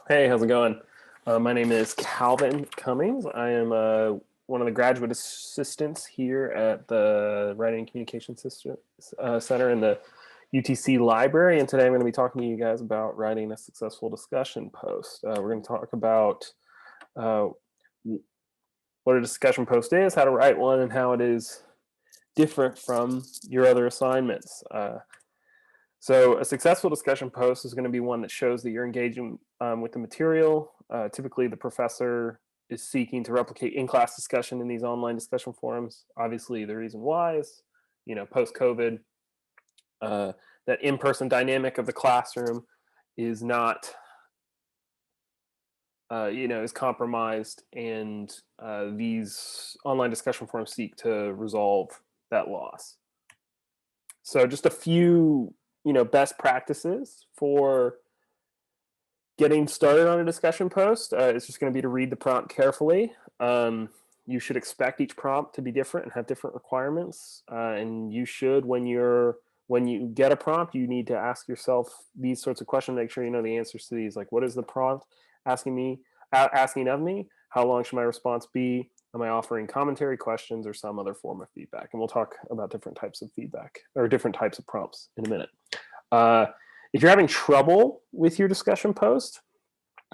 Hey, how's it going? My name is Calvin Cummings. I am one of the graduate assistants here at the Writing and Communication Center in the UTC library. And today I'm going to be talking to you guys about writing a successful discussion post. We're going to talk about uh, what a discussion post is, how to write one, and how it is different from your other assignments. So a successful discussion post is going to be one that shows that you're engaging with the material. Typically, the professor is seeking to replicate in-class discussion in these online discussion forums. Obviously, the reason why is, post-COVID, that in-person dynamic of the classroom is not, is compromised, and these online discussion forums seek to resolve that loss. So just a few best practices for getting started on a discussion post. It's just going to be to read the prompt carefully. You should expect each prompt to be different and have different requirements. And you should, when you get a prompt, you need to ask yourself these sorts of questions. Make sure you know the answers to these. Like, what is the prompt asking of me? How long should my response be? Am I offering commentary, questions, or some other form of feedback? And we'll talk about different types of feedback or different types of prompts in a minute. If you're having trouble with your discussion post,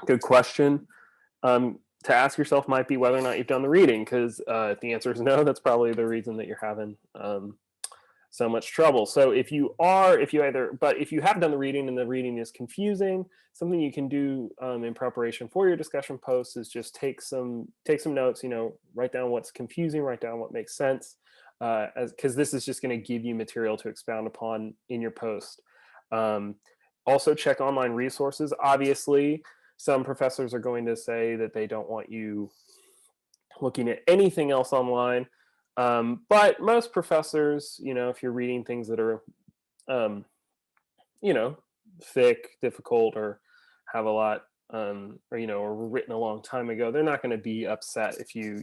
a good question to ask yourself might be whether or not you've done the reading, because if the answer is no, that's probably the reason that you're having so much trouble. So if you have done the reading and the reading is confusing, something you can do in preparation for your discussion post is just take some notes, write down what's confusing, write down what makes sense, because this is just going to give you material to expound upon in your post. Also check online resources. Obviously, some professors are going to say that they don't want you looking at anything else online. But most professors, if you're reading things that are, thick, difficult, or have a lot, or were written a long time ago, they're not going to be upset if you,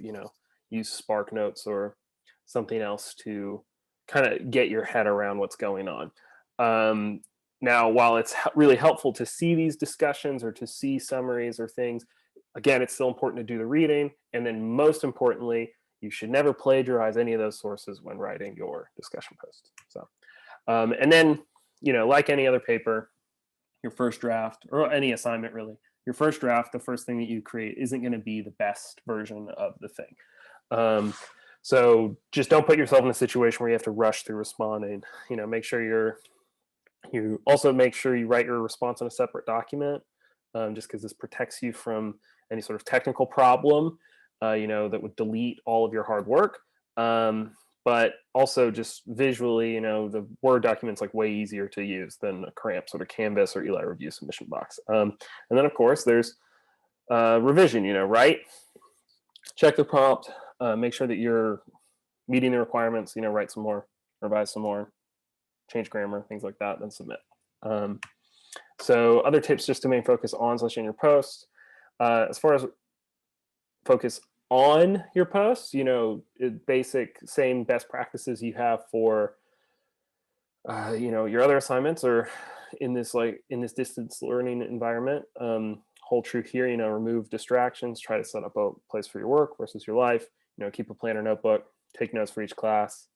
use Spark Notes or something else to kind of get your head around what's going on. Now, while it's really helpful to see these discussions or to see summaries or things, again, it's still important to do the reading. And then most importantly, you should never plagiarize any of those sources when writing your discussion post. So, and then, like any other paper, your first draft, or any assignment really, your first draft, the first thing that you create isn't going to be the best version of the thing. So just don't put yourself in a situation where you have to rush through responding. Make sure you also make sure you write your response in a separate document, just because this protects you from any sort of technical problem, that would delete all of your hard work. But also just visually, the Word document's like way easier to use than a cramped sort of Canvas or Eli Review submission box. And then of course there's revision, write, check the prompt, make sure that you're meeting the requirements, write some more, revise some more, change grammar, things like that, then submit. So other tips just to main focus on in your post. As far as focus on your posts, basic same best practices you have for your other assignments or in this distance learning environment hold true here. Remove distractions, try to set up a place for your work versus your life. Keep a planner notebook, take notes for each class,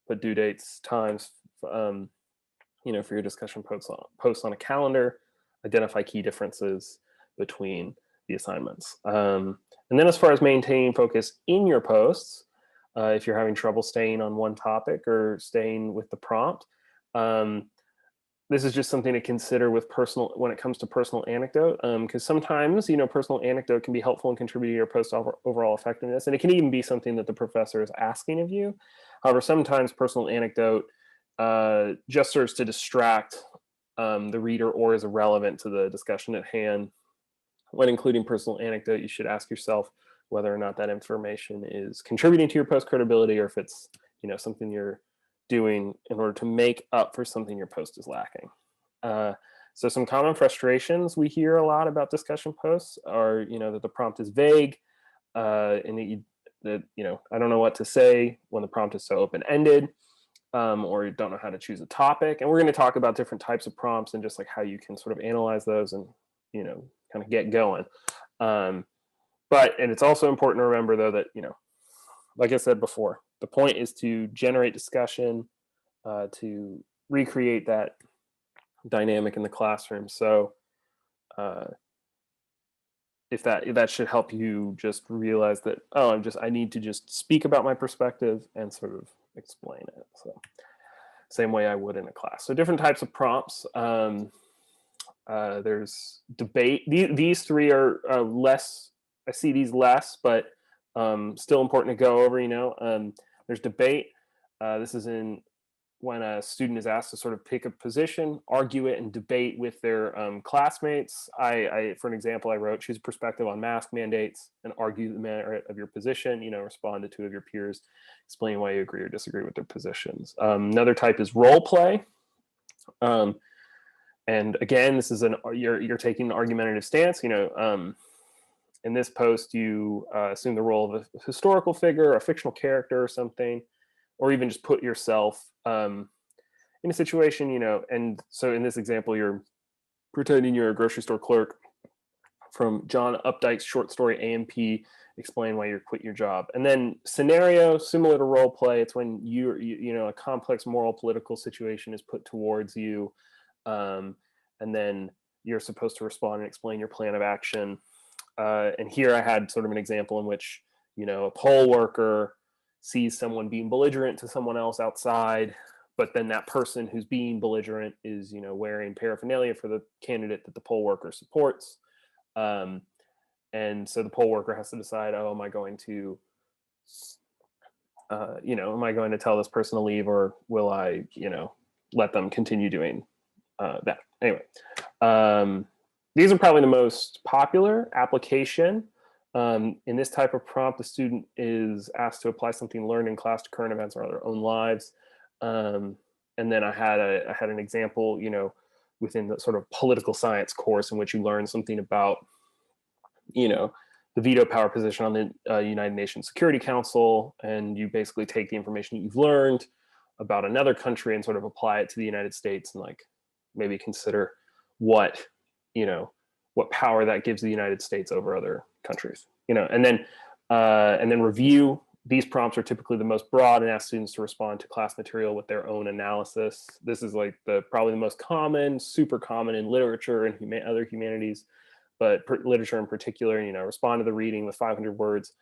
put due dates, times for your discussion posts on a calendar, identify key differences between the assignments. And then as far as maintaining focus in your posts, if you're having trouble staying on one topic or staying with the prompt, this is just something to consider when it comes to personal anecdote, because sometimes, personal anecdote can be helpful in contributing to your post overall effectiveness. And it can even be something that the professor is asking of you. However, sometimes personal anecdote just serves to distract the reader or is irrelevant to the discussion at hand. When including personal anecdote, you should ask yourself whether or not that information is contributing to your post credibility, or if it's something you're doing in order to make up for something your post is lacking. So some common frustrations we hear a lot about discussion posts are that the prompt is vague, and that I don't know what to say when the prompt is so open-ended, or you don't know how to choose a topic. And we're going to talk about different types of prompts and just like how you can sort of analyze those and kind of get going. And it's also important to remember, though, that, like I said before, the point is to generate discussion, to recreate that dynamic in the classroom. So if that should help you just realize that, I need to just speak about my perspective and sort of explain it. So same way I would in a class. So different types of prompts. There's debate. These three are less, I see these less, but still important to go over. There's debate. This is when a student is asked to sort of pick a position, argue it, and debate with their classmates. For an example, I wrote, choose a perspective on mask mandates and argue the merit of your position. Respond to two of your peers, explain why you agree or disagree with their positions. Another type is role play. And again, this is you're taking an argumentative stance. In this post, you assume the role of a historical figure, a fictional character or something, or even just put yourself in a situation, and so in this example, you're pretending you're a grocery store clerk from John Updike's short story AMP, explain why you quit your job. And then scenario, similar to role play, it's when a complex moral political situation is put towards you, and then you're supposed to respond and explain your plan of action. And here I had sort of an example in which, a poll worker sees someone being belligerent to someone else outside, but then that person who's being belligerent is, wearing paraphernalia for the candidate that the poll worker supports. And so the poll worker has to decide, am I going to, am I going to tell this person to leave, or will I, let them continue doing that? Anyway, these are probably the most popular application. In this type of prompt, the student is asked to apply something learned in class to current events or their own lives. And then I had an example, within the sort of political science course in which you learn something about, the veto power position on the United Nations Security Council, and you basically take the information that you've learned about another country and sort of apply it to the United States, and like maybe consider what power that gives the United States over other countries, and then review. These prompts are typically the most broad and ask students to respond to class material with their own analysis. This is like probably the most common, super common in literature and other humanities, but literature in particular, respond to the reading with 500 words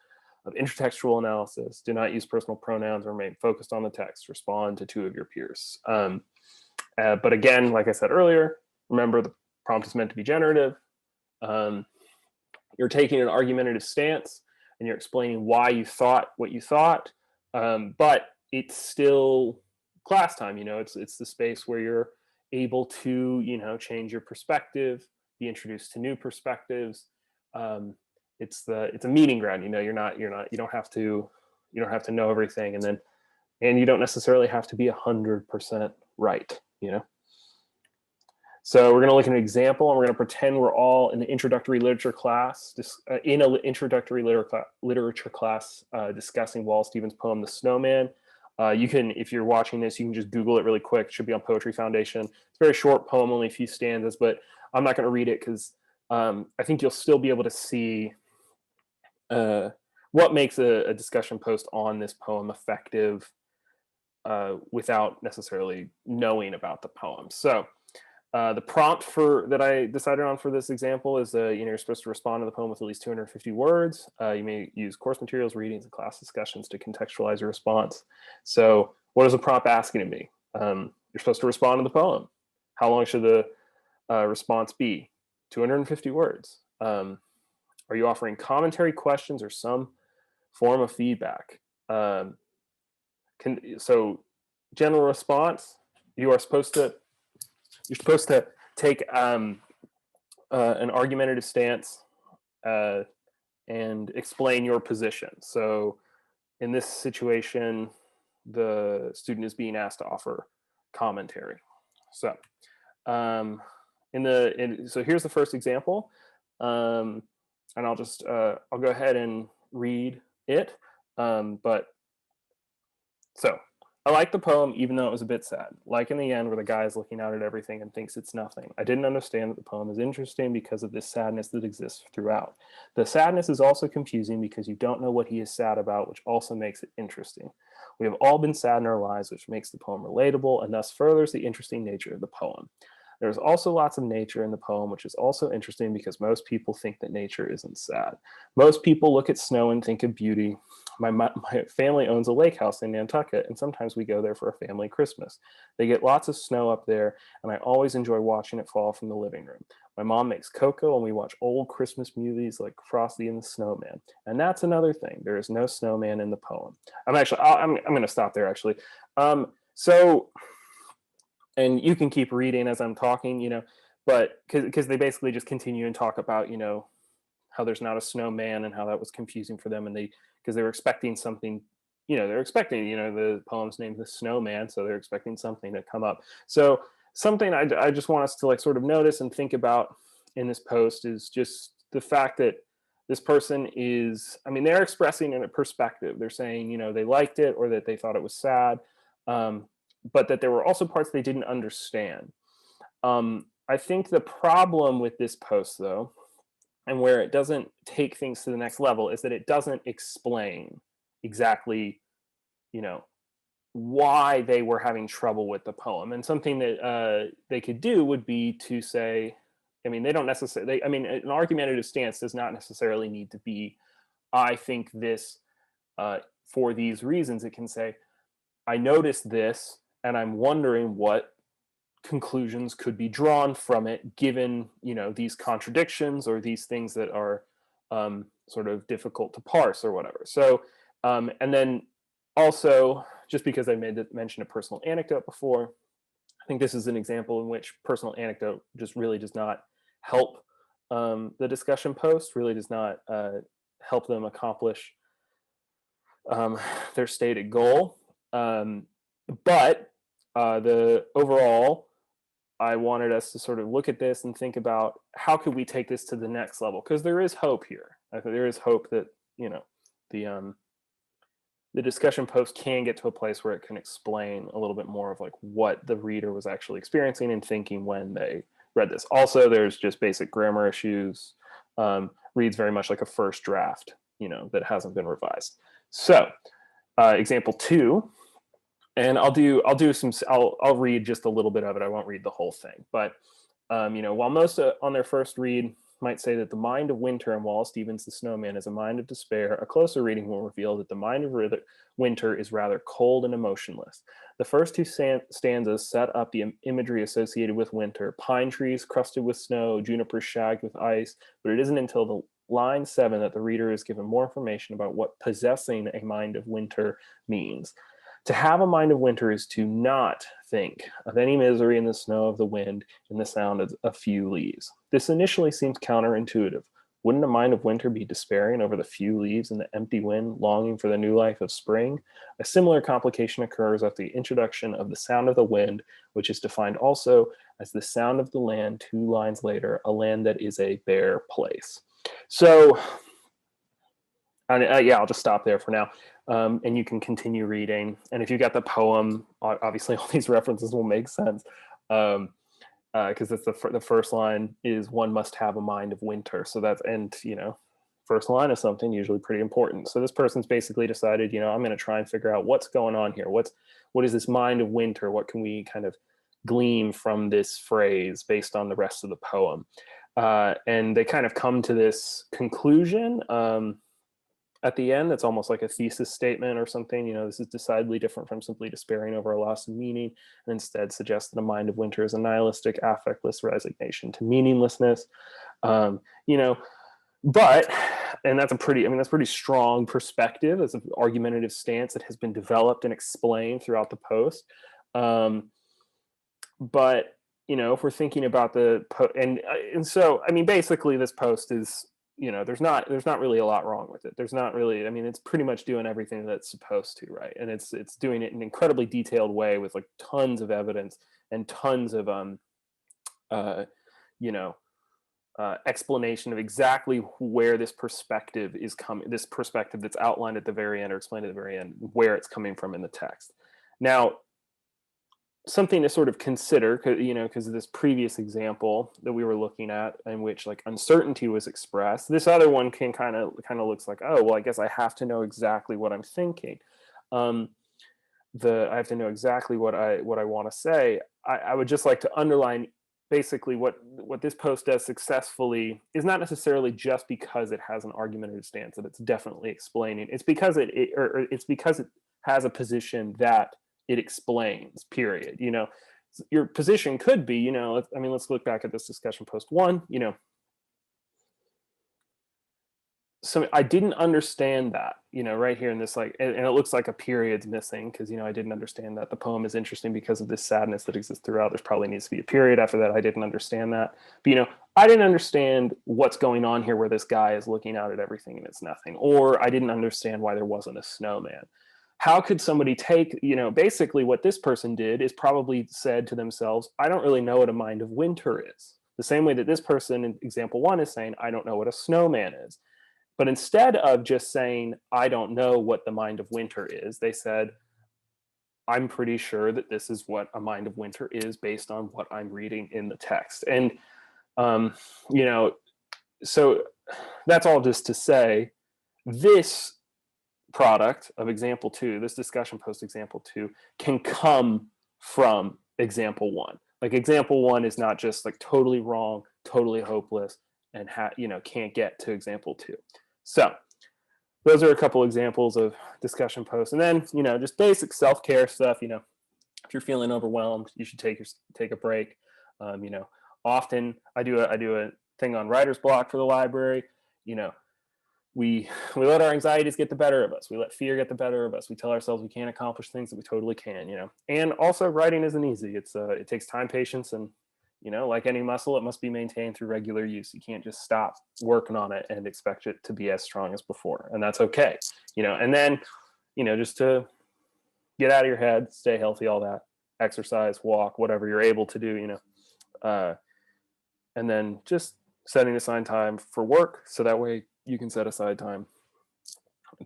of intertextual analysis. Do not use personal pronouns or remain focused on the text. Respond to two of your peers. But again, like I said earlier, remember the prompt is meant to be generative. You're taking an argumentative stance and you're explaining why you thought what you thought, but it's still class time. It's the space where you're able to change your perspective, be introduced to new perspectives. It's a meeting ground. You don't have to know everything, and you don't necessarily have to be 100% right. So we're going to look at an example, and we're going to pretend we're all in the introductory literature class, discussing Wallace Stevens' poem, The Snowman. You can, if you're watching this, you can just Google it really quick. It should be on Poetry Foundation. It's a very short poem, only a few stanzas, but I'm not going to read it because I think you'll still be able to see what makes a discussion post on this poem effective without necessarily knowing about the poem. So the prompt that I decided on for this example is, you're supposed to respond to the poem with at least 250 words. You may use course materials, readings, and class discussions to contextualize your response. So what is the prompt asking of me? You're supposed to respond to the poem. How long should the response be? 250 words. Are you offering commentary, questions, or some form of feedback? So general response, you're supposed to take an argumentative stance and explain your position. So in this situation, the student is being asked to offer commentary. So so here's the first example, and I'll go ahead and read it. So I like the poem, even though it was a bit sad. Like in the end, where the guy is looking out at everything and thinks it's nothing. I didn't understand that the poem is interesting because of this sadness that exists throughout. The sadness is also confusing because you don't know what he is sad about, which also makes it interesting. We have all been sad in our lives, which makes the poem relatable and thus furthers the interesting nature of the poem. There's also lots of nature in the poem, which is also interesting because most people think that nature isn't sad. Most people look at snow and think of beauty. My family owns a lake house in Nantucket, and sometimes we go there for a family Christmas. They get lots of snow up there, and I always enjoy watching it fall from the living room. My mom makes cocoa, and we watch old Christmas movies like Frosty and the Snowman. And that's another thing. There is no snowman in the poem. I'm going to stop there, actually. So and you can keep reading as I'm talking, but because they basically just continue and talk about, how there's not a snowman and how that was confusing for them. And because they were expecting something, they're expecting, the poem's named The Snowman. So they're expecting something to come up. So something I just want us to like sort of notice and think about in this post is just the fact that this person is, they're expressing in a perspective. They're saying, they liked it or that they thought it was sad. But that there were also parts they didn't understand. I think the problem with this post, though, and where it doesn't take things to the next level, is that it doesn't explain exactly, why they were having trouble with the poem. And something that they could do would be to say, they don't necessarily, an argumentative stance does not necessarily need to be, I think this for these reasons. It can say, I noticed this, and I'm wondering what conclusions could be drawn from it, given these contradictions or these things that are sort of difficult to parse or whatever. So, and then also, just because I mentioned a personal anecdote before, I think this is an example in which personal anecdote just really does not help the discussion post. Really does not help them accomplish their stated goal. But the overall, I wanted us to sort of look at this and think about how could we take this to the next level, because there is hope here. I think there is hope that the discussion post can get to a place where it can explain a little bit more of like what the reader was actually experiencing and thinking when they read this. Also, there's just basic grammar issues. Reads very much like a first draft, that hasn't been revised. So, example 2. And I'll read just a little bit of it. I won't read the whole thing. But, while most on their first read might say that the mind of winter in Wallace Stevens' The Snowman is a mind of despair, a closer reading will reveal that the mind of winter is rather cold and emotionless. The first 2 stanzas set up the imagery associated with winter: pine trees crusted with snow, juniper shagged with ice. But it isn't until the line 7 that the reader is given more information about what possessing a mind of winter means. To have a mind of winter is to not think of any misery in the snow of the wind and the sound of a few leaves. This initially seems counterintuitive. Wouldn't a mind of winter be despairing over the few leaves and the empty wind, longing for the new life of spring? A similar complication occurs at the introduction of the sound of the wind, which is defined also as the sound of the land 2 lines later, a land that is a bare place. So, I'll just stop there for now. And you can continue reading. And if you got the poem, obviously all these references will make sense. Because it's the first line is one must have a mind of winter. So that's, and first line of something usually pretty important. So this person's basically decided, I'm going to try and figure out what's going on here. What is this mind of winter? What can we kind of glean from this phrase based on the rest of the poem? And they kind of come to this conclusion at the end. It's almost like a thesis statement or something. This is decidedly different from simply despairing over a loss of meaning, and instead suggests that a mind of winter is a nihilistic, affectless resignation to meaninglessness. But, and that's pretty strong perspective. It's an argumentative stance that has been developed and explained throughout the post. But if we're thinking about so basically this post is, there's not really a lot wrong with it. There's not really, it's pretty much doing everything that it's supposed to, right? And it's doing it in an incredibly detailed way with like tons of evidence and tons of explanation of exactly where this perspective is coming, this perspective that's outlined at the very end or explained at the very end, where it's coming from in the text. Now, something to sort of consider, because of this previous example that we were looking at, in which like uncertainty was expressed. This other one can kind of looks like, oh, well, I guess I have to know exactly what I'm thinking. I have to know exactly what I want to say. I would just like to underline basically what this post does successfully is not necessarily just because it has an argumentative stance that it's definitely explaining. It's because it's because it has a position that it explains, period. Your position could be, let's look back at this discussion post one. So I didn't understand that, right here in this, like, and it looks like a period's missing because, I didn't understand that. The poem is interesting because of this sadness that exists throughout. There's probably needs to be a period after that. I didn't understand that. But, I didn't understand what's going on here where this guy is looking out at everything and it's nothing. Or I didn't understand why there wasn't a snowman. How could somebody take, basically what this person did is probably said to themselves, I don't really know what a mind of winter is. The same way that this person in example one is saying, I don't know what a snowman is. But instead of just saying, I don't know what the mind of winter is, they said, I'm pretty sure that this is what a mind of winter is based on what I'm reading in the text. And, so that's all just to say this product of example two, this discussion post example two, can come from example one. Like example one is not just like totally wrong, totally hopeless, and can't get to example two. So those are a couple examples of discussion posts. And then, just basic self-care stuff. If you're feeling overwhelmed, you should take a break. Often I do a thing on writer's block for the library. We let our anxieties get the better of us. We let fear get the better of us. We tell ourselves we can't accomplish things that we totally can, And also writing isn't easy. It takes time, patience, and like any muscle, it must be maintained through regular use. You can't just stop working on it and expect it to be as strong as before. And that's okay. And then, just to get out of your head, stay healthy, all that, exercise, walk, whatever you're able to do, and then just setting aside time for work. So that way you can set aside time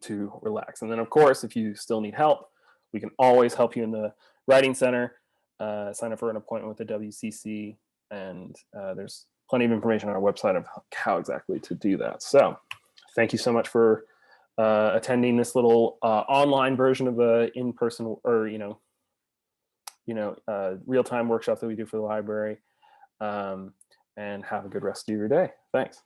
to relax. And then of course, if you still need help, we can always help you in the writing center. Sign up for an appointment with the WCC, and there's plenty of information on our website of how exactly to do that. So thank you so much for attending this little online version of the in-person or real-time workshop that we do for the library, and have a good rest of your day. Thanks.